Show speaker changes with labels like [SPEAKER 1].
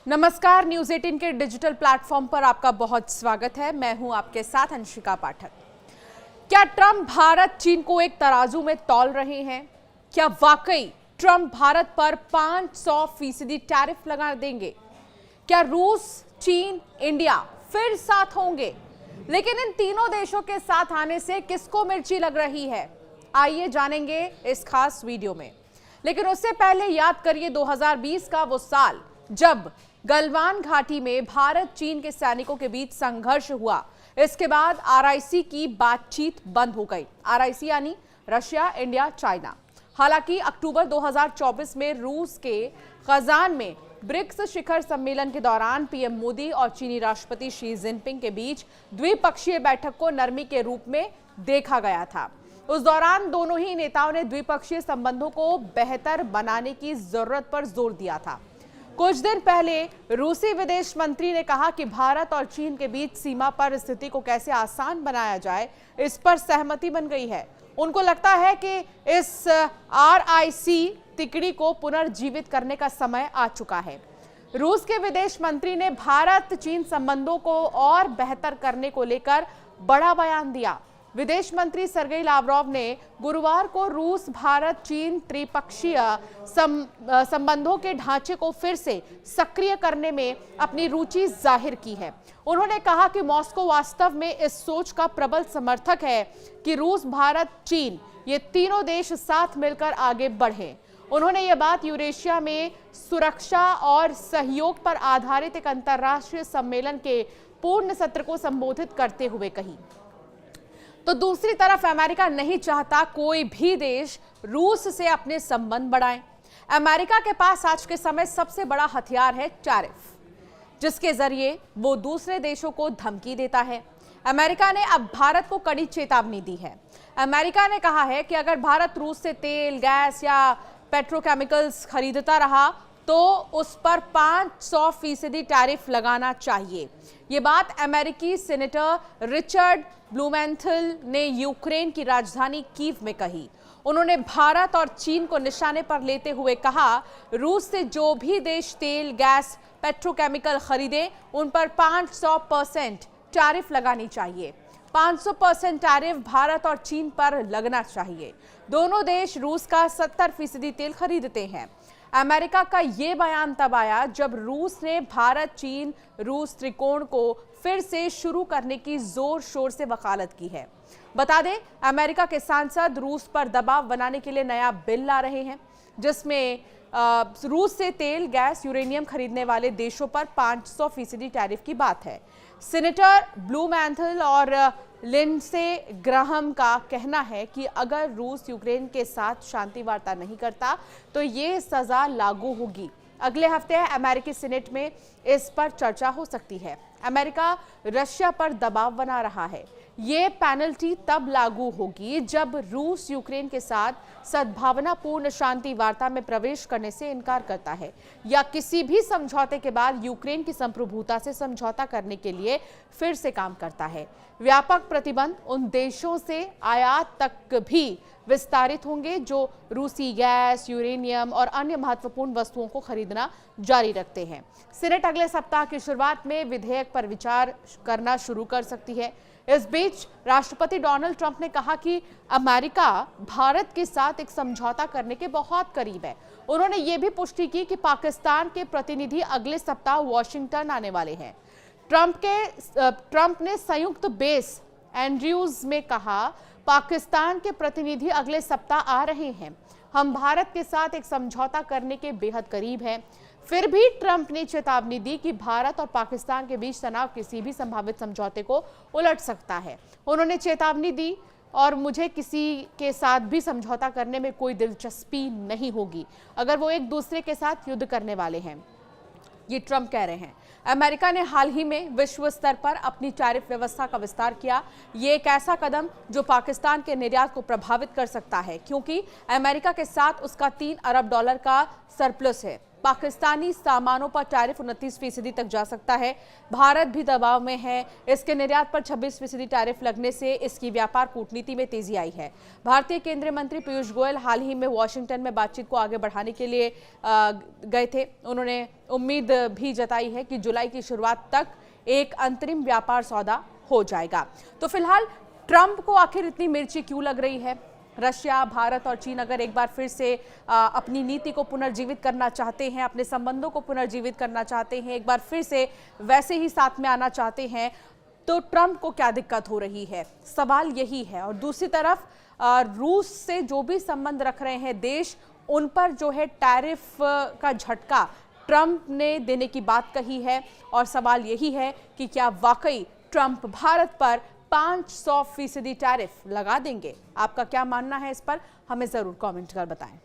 [SPEAKER 1] नमस्कार, न्यूज़ 18 के digital platform पर आपका बहुत स्वागत है। मैं हूं आपके साथ अंशिका पाठक। क्या ट्रंप भारत चीन को एक तराजू में तौल रहे हैं? क्या वाकई ट्रंप भारत पर 500% टैरिफ लगा देंगे? क्या रूस, चीन, इंडिया फिर साथ होंगे? लेकिन इन तीनों देशों के साथ आने से किसको मिर्ची लग रही है? आइए जानेंगे इस खास वीडियो में। लेकिन उससे पहले याद करिए 2020 का वो साल जब गलवान घाटी में भारत चीन के सैनिकों के बीच संघर्ष हुआ। इसके बाद आरआईसी की बातचीत बंद हो गई। आरआईसी यानी रशिया, इंडिया, चाइना। हालांकि अक्टूबर 2024 में रूस के कजान में ब्रिक्स शिखर सम्मेलन के दौरान पीएम मोदी और चीनी राष्ट्रपति शी जिनपिंग के बीच द्विपक्षीय बैठक को नरमी के रूप में देखा गया था। उस दौरान दोनों ही नेताओं ने द्विपक्षीय संबंधों को बेहतर बनाने की जरूरत पर जोर दिया था। कुछ दिन पहले रूसी विदेश मंत्री ने कहा कि भारत और चीन के बीच सीमा पर स्थिति को कैसे आसान बनाया जाए, इस पर सहमति बन गई है। उनको लगता है कि इस आरआईसी तिकड़ी को पुनर्जीवित करने का समय आ चुका है। रूस के विदेश मंत्री ने भारत चीन संबंधों को और बेहतर करने को लेकर बड़ा बयान दिया। विदेश मंत्री सर्गेई लावरोव ने गुरुवार को रूस भारत चीन त्रिपक्षीय संबंधों के ढांचे को फिर से सक्रिय करने में अपनी रुचि जाहिर की है। उन्होंने कहा कि मॉस्को वास्तव में इस सोच का प्रबल समर्थक है कि रूस, भारत, चीन ये तीनों देश साथ मिलकर आगे बढ़ें। उन्होंने ये बात यूरेशिया में सुरक्षा और सहयोग पर आधारित एक अंतर्राष्ट्रीय सम्मेलन के पूर्ण सत्र को संबोधित करते हुए कही। तो दूसरी तरफ अमेरिका नहीं चाहता कोई भी देश रूस से अपने संबंध बढ़ाए। अमेरिका के पास आज के समय सबसे बड़ा हथियार है टैरिफ, जिसके जरिए वो दूसरे देशों को धमकी देता है। अमेरिका ने अब भारत को कड़ी चेतावनी दी है। अमेरिका ने कहा है कि अगर भारत रूस से तेल, गैस या पेट्रोकेमिकल्स खरीदता रहा तो उस पर 500% टैरिफ लगाना चाहिए। ये बात अमेरिकी सेनेटर रिचर्ड ब्लूमेंथल ने यूक्रेन की राजधानी कीव में कही। उन्होंने भारत और चीन को निशाने पर लेते हुए कहा, रूस से जो भी देश तेल, गैस, पेट्रोकेमिकल खरीदे उन पर 500% टैरिफ लगानी चाहिए। 500% टैरिफ भारत और चीन पर लगना चाहिए। दोनों देश रूस का 70% तेल खरीदते हैं। अमेरिका का ये बयान तब आया जब रूस ने भारत चीन रूस त्रिकोण को फिर से शुरू करने की जोर शोर से वकालत की है। बता दें, अमेरिका के सांसद रूस पर दबाव बनाने के लिए नया बिल ला रहे हैं, जिसमें रूस से तेल, गैस, यूरेनियम खरीदने वाले देशों पर 500% टैरिफ की बात है। सेनेटर ब्लूमेंथल और लिंडसे ग्राहम का कहना है कि अगर रूस यूक्रेन के साथ शांति वार्ता नहीं करता तो ये सजा लागू होगी। अगले हफ्ते अमेरिकी सीनेट में इस पर चर्चा हो सकती है। अमेरिका रशिया पर दबाव बना रहा है। ये पेनल्टी तब लागू होगी जब रूस यूक्रेन के साथ सद्भावनापूर्ण शांति वार्ता में प्रवेश करने से इनकार करता है या किसी भी समझौते के बाद यूक्रेन की संप्रभुता से समझौता करने के लिए फिर से काम करता है। व्यापक प्रतिबंध उन देशों से आयात तक भी विस्तारित होंगे जो रूसी गैस, यूरेनियम और अन्य महत्वपूर्ण वस्तुओं को खरीदना जारी रखते हैं। सीनेट अगले सप्ताह की शुरुआत में विधेयक पर विचार करना शुरू कर सकती है। इस बीच राष्ट्रपति डोनाल्ड ट्रंप ने कहा कि अमेरिका भारत के साथ एक समझौता करने के बहुत करीब है। उन्होंने ये भी पुष्टि की कि पाकिस्तान के प्रतिनिधि अगले सप्ताह वॉशिंगटन आने वाले हैं। ट्रंप ने संयुक्त बेस एंड्रयूज में कहा, पाकिस्तान के प्रतिनिधि अगले सप्ताह आ रहे हैं। हम भारत के साथ एक समझौता करने के बेहद करीब हैं। फिर भी ट्रंप ने चेतावनी दी कि भारत और पाकिस्तान के बीच तनाव किसी भी संभावित समझौते को उलट सकता है। उन्होंने चेतावनी दी, और मुझे किसी के साथ भी समझौता करने में कोई दिलचस्पी नहीं होगी अगर वो एक दूसरे के साथ युद्ध करने वाले हैं, ये ट्रंप कह रहे हैं। अमेरिका ने हाल ही में विश्व स्तर पर अपनी टैरिफ व्यवस्था का विस्तार किया। ये एक ऐसा कदम जो पाकिस्तान के निर्यात को प्रभावित कर सकता है, क्योंकि अमेरिका के साथ उसका $3 अरब का सरप्लस है। पाकिस्तानी सामानों पर टैरिफ 29% तक जा सकता है। भारत भी दबाव में है। इसके निर्यात पर 26% टैरिफ लगने से इसकी व्यापार कूटनीति में तेजी आई है। भारतीय केंद्रीय मंत्री पीयूष गोयल हाल ही में वॉशिंगटन में बातचीत को आगे बढ़ाने के लिए गए थे। उन्होंने उम्मीद भी जताई है कि जुलाई की शुरुआत तक एक अंतरिम व्यापार सौदा हो जाएगा। तो फिलहाल ट्रंप को आखिर इतनी मिर्ची क्यों लग रही है? रशिया, भारत और चीन अगर एक बार फिर से अपनी नीति को पुनर्जीवित करना चाहते हैं, अपने संबंधों को पुनर्जीवित करना चाहते हैं, एक बार फिर से वैसे ही साथ में आना चाहते हैं, तो ट्रंप को क्या दिक्कत हो रही है? सवाल यही है। और दूसरी तरफ रूस से जो भी संबंध रख रहे हैं देश, उन पर जो है टैरिफ का झटका ट्रंप ने देने की बात कही है। और सवाल यही है कि क्या वाकई ट्रंप भारत पर 500% टैरिफ लगा देंगे? आपका क्या मानना है इस पर? हमें जरूर कमेंट कर बताएं।